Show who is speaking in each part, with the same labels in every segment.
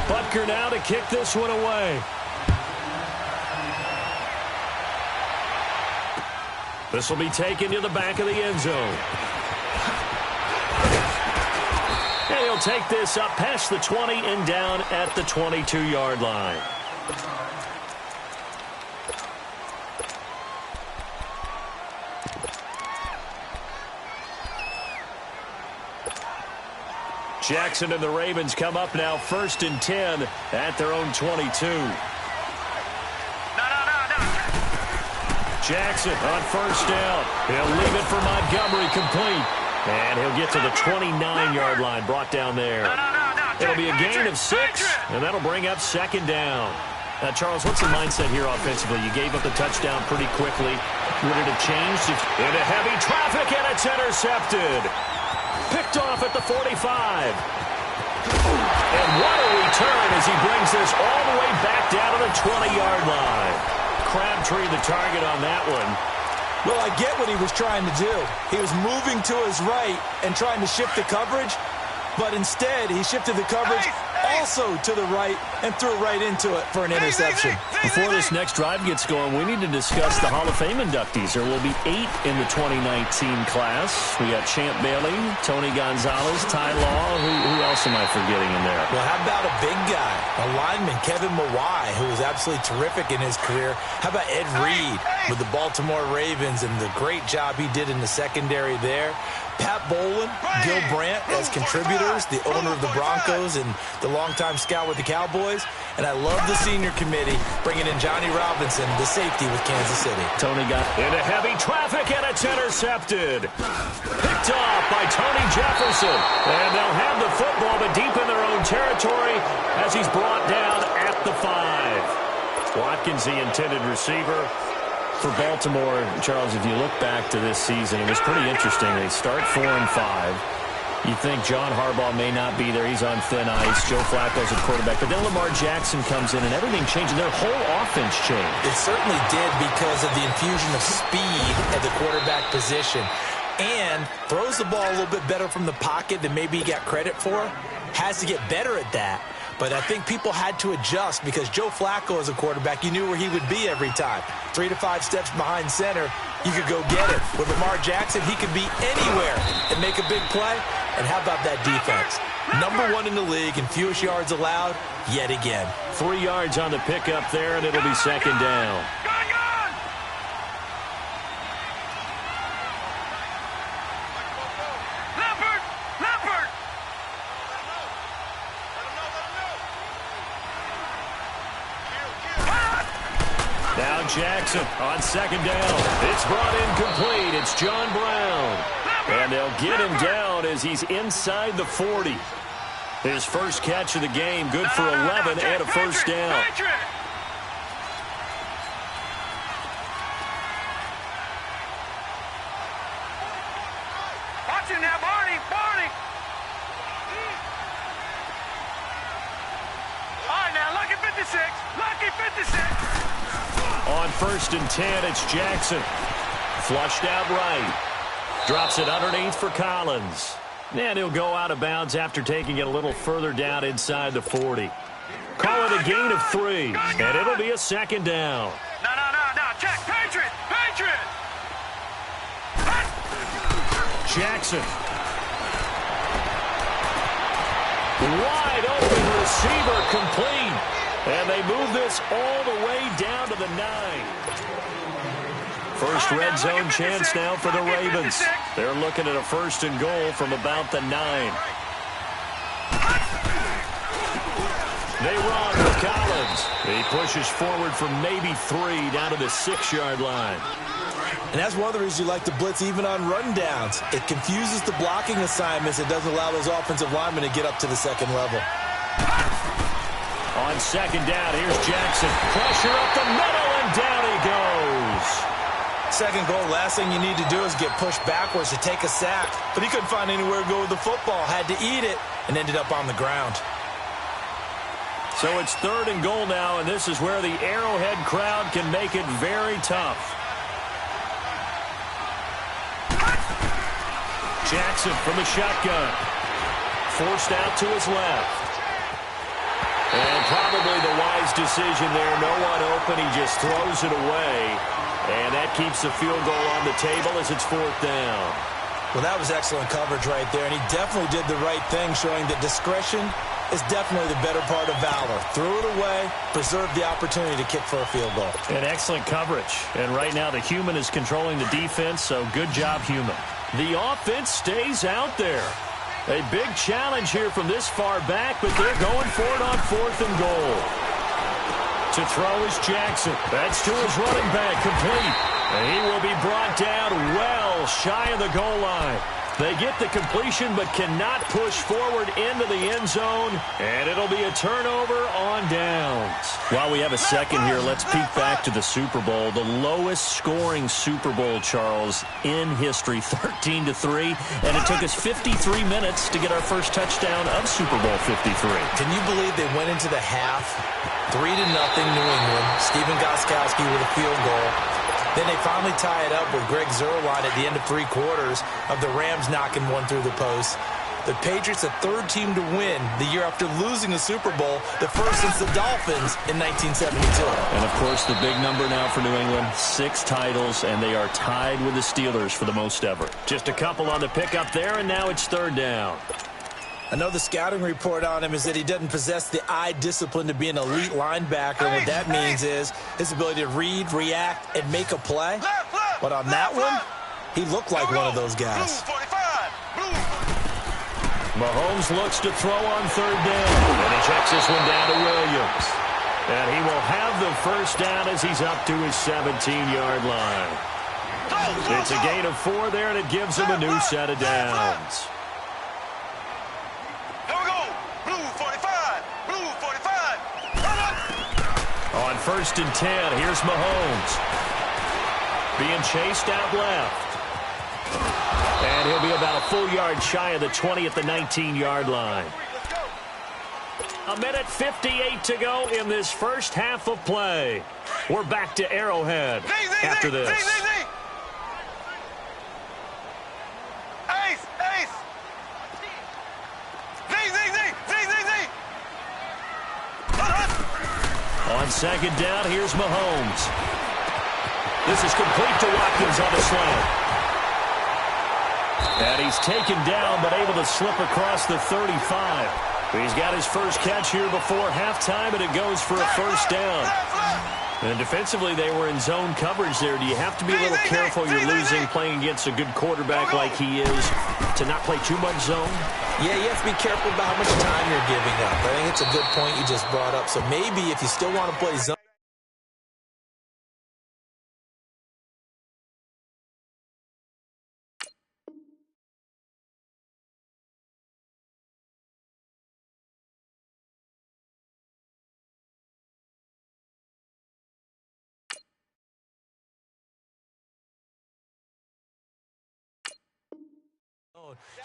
Speaker 1: Butker now to kick this one away. This will be taken to the back of the end zone. And he'll take this up past the 20 and down at the 22-yard line. Jackson and the Ravens come up now 1st and 10 at their own 22. Jackson on 1st down. He'll leave it for Montgomery complete. And he'll get to the 29-yard line, brought down there. It'll be a gain of 6, and that'll bring up 2nd down. Now, Charles, what's the mindset here offensively? You gave up the touchdown pretty quickly. Would it have changed? Into heavy traffic, and it's intercepted. Picked off at the 45. And what a return as he brings this all the way back down to the 20-yard line. Crabtree the target on that one.
Speaker 2: Well, I get what he was trying to do. He was moving to his right and trying to shift the coverage, but instead he shifted the coverage also to the right and threw right into it for an interception.
Speaker 1: Before this next drive gets going, we need to discuss the Hall of Fame inductees. There will be 8 in the 2019 class. We got Champ Bailey, Tony Gonzalez, Ty Law. Who else am I forgetting in there?
Speaker 2: Well, how about a big guy, a lineman, Kevin Mawai, who was absolutely terrific in his career. How about Ed Reed with the Baltimore Ravens and the great job he did in the secondary there? Pat Bowlen, Gil Brandt as contributors, the owner of the Broncos and the longtime scout with the Cowboys. And I love the senior committee bringing in Johnny Robinson, the safety with Kansas City.
Speaker 1: Tony got into heavy traffic, and it's intercepted. Picked off by Tony Jefferson. And they'll have the football, but deep in their own territory as he's brought down at the 5. Watkins, the intended receiver for Baltimore. Charles, if you look back to this season, it was pretty interesting. They start 4 and 5. You think John Harbaugh may not be there. He's on thin ice. Joe Flacco's at quarterback. But then Lamar Jackson comes in, and everything changed. And their whole offense changed.
Speaker 2: It certainly did because of the infusion of speed at the quarterback position. And throws the ball a little bit better from the pocket than maybe he got credit for. Has to get better at that. But I think people had to adjust because Joe Flacco as a quarterback, you knew where he would be every time. 3 to 5 steps behind center, you could go get it. With Lamar Jackson, he could be anywhere and make a big play. And how about that defense? Number 1 in the league in fewest yards allowed yet again.
Speaker 1: 3 yards on the pickup there, and it'll be 2nd down. Now Jackson on 2nd down. It's brought in complete. It's John Brown. And they'll get him down as he's inside the 40. His first catch of the game, good for 11 and a 1st down.
Speaker 3: Watch it now, Barney. All right, now, lucky 56. Lucky 56.
Speaker 1: On 1st and 10, it's Jackson. Flushed out right. Drops it underneath for Collins. And he'll go out of bounds after taking it a little further down inside the 40. Call it a gain of 3, and it'll be a 2nd down.
Speaker 3: No. Check. Patriot.
Speaker 1: Jackson. Wide open receiver complete. And they move this all the way down to the 9. First red zone chance now for the Ravens. They're looking at a 1st and goal from about the 9. They run with Collins. He pushes forward from maybe 3 down to the 6-yard line.
Speaker 2: And that's one of the reasons you like to blitz even on rundowns. It confuses the blocking assignments. It doesn't allow those offensive linemen to get up to the 2nd level.
Speaker 1: On 2nd down, here's Jackson. Pressure up the middle, and down he goes.
Speaker 2: 2nd goal, last thing you need to do is get pushed backwards to take a sack. But he couldn't find anywhere to go with the football. Had to eat it and ended up on the ground.
Speaker 1: So it's 3rd and goal now, and this is where the Arrowhead crowd can make it very tough. Jackson from the shotgun. Forced out to his left. And decision there. No one open. He just throws it away. And that keeps the field goal on the table as it's 4th down.
Speaker 2: Well, that was excellent coverage right there, and he definitely did the right thing, showing that discretion is definitely the better part of valor. Threw it away, preserved the opportunity to kick for a field goal.
Speaker 1: And excellent coverage. And right now the human is controlling the defense, so good job, human. The offense stays out there. A big challenge here from this far back, but they're going for it on 4th and goal. To throw is Jackson. That's to his running back, complete. And he will be brought down well shy of the goal line. They get the completion but cannot push forward into the end zone, and it'll be a turnover on downs. While we have a second here, let's peek back to the Super Bowl. The lowest scoring Super Bowl, Charles, in history, 13-3, and it took us 53 minutes to get our first touchdown of Super Bowl 53.
Speaker 2: Can you believe they went into the half 3-0 New England, Stephen Gostkowski with a field goal. Then they finally tie it up with Greg Zuerlein at the end of 3 quarters of the Rams knocking one through the post. The Patriots, the 3rd team to win the year after losing the Super Bowl, the first since the Dolphins in 1972.
Speaker 1: And, of course, the big number now for New England, 6 titles, and they are tied with the Steelers for the most ever. Just a couple on the pickup there, and now it's 3rd down.
Speaker 2: I know the scouting report on him is that he doesn't possess the eye discipline to be an elite linebacker. And what that means is his ability to read, react, and make a play. But on that one, he looked like one of those guys.
Speaker 1: Mahomes looks to throw on 3rd down. And he checks this one down to Williams. And he will have the first down as he's up to his 17-yard line. It's a gain of 4 there, and it gives him a new set of downs. On 1st and 10, here's Mahomes. Being chased out left. And he'll be about a full yard shy of the 20 at the 19-yard line. 1:58 to go in this first half of play. We're back to Arrowhead after this. On 2nd down, here's Mahomes. This is complete to Watkins on the slant. And he's taken down, but able to slip across the 35. He's got his first catch here before halftime, and it goes for a first down. And defensively, they were in zone coverage there. Do you have to be a little careful? You're losing playing against a good quarterback like he is to not play too much zone?
Speaker 2: Yeah, you have to be careful about how much time you're giving up. I think it's a good point you just brought up. So maybe if you still want to play zone.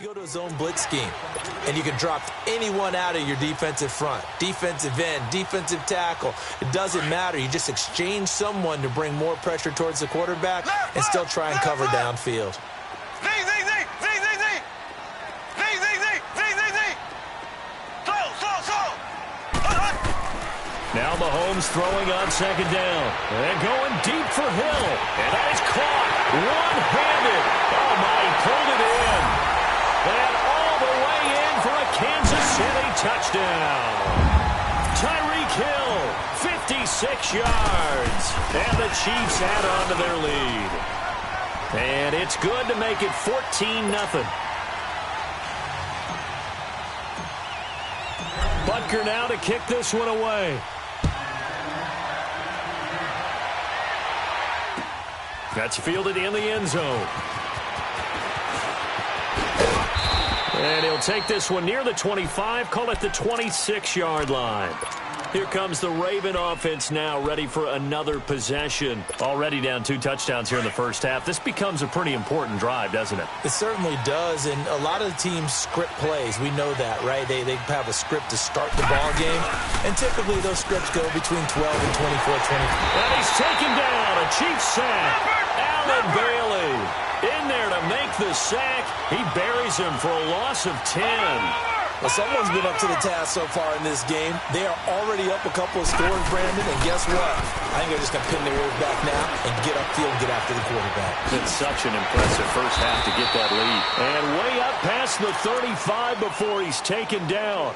Speaker 2: You go to a zone blitz scheme, and you can drop anyone out of your defensive front. Defensive end, defensive tackle. It doesn't matter. You just exchange someone to bring more pressure towards the quarterback and still try and cover downfield.
Speaker 1: Now Mahomes throwing on 2nd down. And going deep for Hill. And that is caught. One-handed. Oh, my, he pulled it in. And all the way in for a Kansas City touchdown. Tyreek Hill, 56 yards. And the Chiefs add on to their lead. And it's good to make it 14-0. Butker now to kick this one away. That's fielded in the end zone. And he'll take this one near the 25, call it the 26-yard line. Here comes the Raven offense now, ready for another possession. Already down 2 touchdowns here in the first half. This becomes a pretty important drive, doesn't it?
Speaker 2: It certainly does, and a lot of the teams script plays. We know that, right? They have a script to start the ball game, and typically those scripts go between 12 and 24.
Speaker 1: And he's taken down, a Chiefs sack. Allen Bailey in there to make the sack. He buries him for a loss of 10.
Speaker 2: Well, someone's been up to the task so far in this game. They are already up a couple of scores, Brandon, and guess what? I think they're just going to pin their ears back now and get upfield and get after the quarterback.
Speaker 1: It's such an impressive first half to get that lead. And way up past the 35 before he's taken down.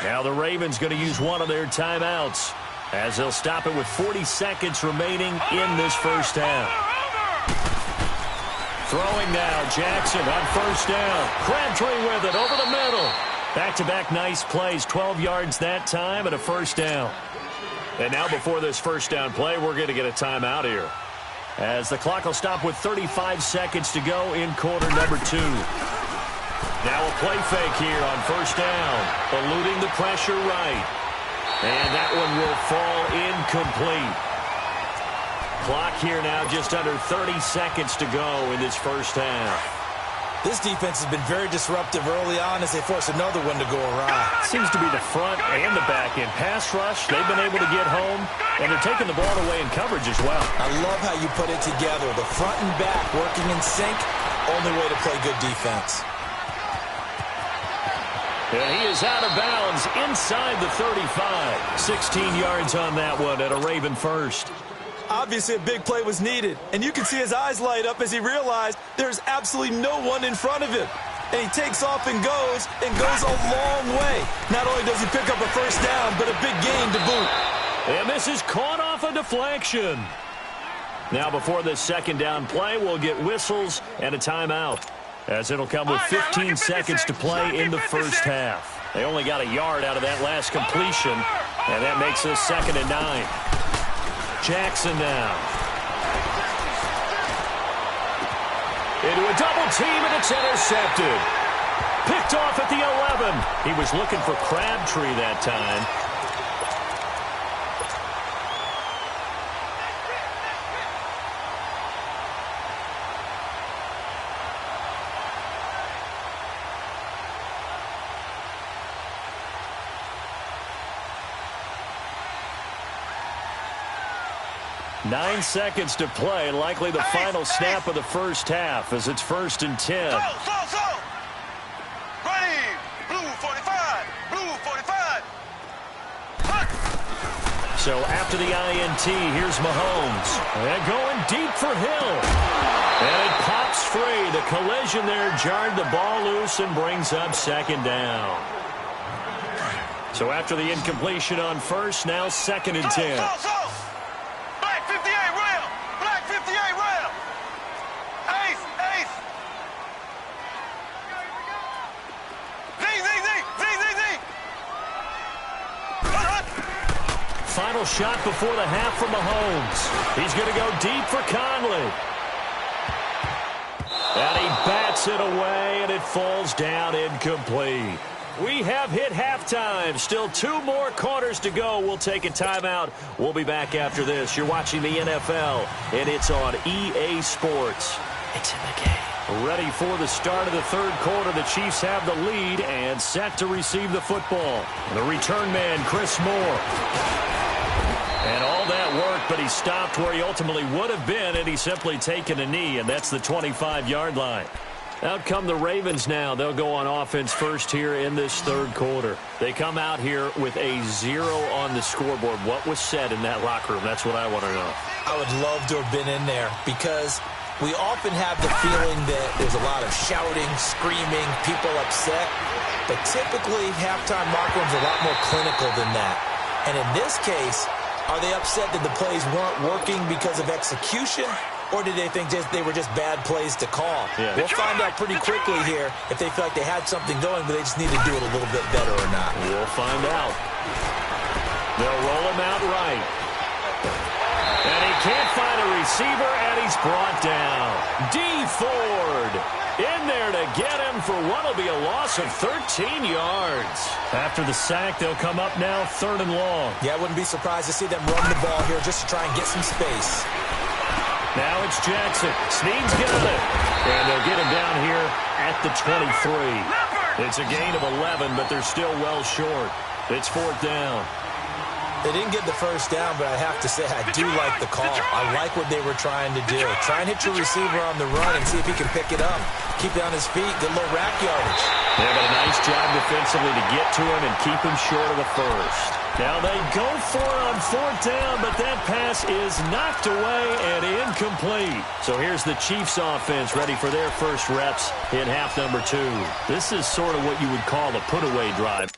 Speaker 1: Now the Ravens going to use one of their timeouts as they'll stop it with 40 seconds remaining in this first half. Throwing now, Jackson on first down. Crabtree with it over the middle. Back-to-back nice plays, 12 yards that time and a first down. And now before this first down play, we're going to get a timeout here, as the clock will stop with 35 seconds to go in quarter number 2. Now a play fake here on first down, eluding the pressure right. And that one will fall incomplete. Clock here now just under 30 seconds to go in this first half.
Speaker 2: This defense has been very disruptive early on as they force another one to go awry.
Speaker 1: Seems to be the front and the back end. Pass rush, they've been able to get home, and they're taking the ball away in coverage as well.
Speaker 2: I love how you put it together. The front and back working in sync, only way to play good defense.
Speaker 1: And he is out of bounds inside the 35. 16 yards on that one at a Raven first.
Speaker 2: Obviously, a big play was needed, and you can see his eyes light up as he realized there's absolutely no one in front of him. And he takes off and goes a long way. Not only does he pick up a first down, but a big gain to boot.
Speaker 1: And this is caught off a deflection. Now, before this second down play, we'll get whistles and a timeout, as it'll come with 15 seconds to play in the first half. They only got a yard out of that last completion, and that makes this 2nd and 9. Jackson now. Into a double team, and it's intercepted. Picked off at the 11. He was looking for Crabtree that time. Nine seconds to play, likely the final snap of the first half as it's 1st and 10.
Speaker 3: Ready, blue 45, blue 45.
Speaker 1: So after the INT, here's Mahomes. And going deep for Hill. And it pops free. The collision there jarred the ball loose and brings up 2nd down. So after the incompletion on first, now 2nd and 10.
Speaker 3: Black 58 rail, black 58 rail. Ace. Z.
Speaker 1: Final shot before the half from Mahomes. He's going to go deep for Conley. And he bats it away, and it falls down incomplete. We have hit halftime. Still 2 more quarters to go. We'll take a timeout. We'll be back after this. You're watching the NFL, and it's on EA Sports. It's in the game. Ready for the start of the 3rd quarter. The Chiefs have the lead and set to receive the football. The return man, Chris Moore. And all that work, but he stopped where he ultimately would have been, and he's simply taken a knee, and that's the 25-yard line. Out come the Ravens now. They'll go on offense first here in this 3rd quarter. They come out here with a 0 on the scoreboard. What was said in that locker room? That's what I want to know.
Speaker 2: I would love to have been in there because we often have the feeling that there's a lot of shouting, screaming, people upset. But typically, halftime locker rooms are a lot more clinical than that. And in this case, are they upset that the plays weren't working because of execution? Or did they think they were just bad plays to call?
Speaker 1: Yeah.
Speaker 2: We'll find out pretty quickly here if they feel like they had something going, but they just need to do it a little bit better or not.
Speaker 1: We'll find out. They'll roll him out right. And he can't find a receiver, and he's brought down. D. Ford in there to get him for what will be a loss of 13 yards. After the sack, they'll come up now 3rd and long.
Speaker 2: Yeah, I wouldn't be surprised to see them run the ball here just to try and get some space.
Speaker 1: Now it's Jackson. Snead's got it. And they'll get him down here at the 23. It's a gain of 11, but they're still well short. It's 4th down.
Speaker 2: They didn't get the first down, but I have to say I do like the call. I like what they were trying to do. Try and hit your receiver on the run and see if he can pick it up. Keep it on his feet, get a little rack yardage.
Speaker 1: They've done a nice job defensively to get to him and keep him short of the first. Now they go for it on fourth down, but that pass is knocked away and incomplete. So here's the Chiefs offense ready for their first reps in half number 2. This is sort of what you would call the put-away drive.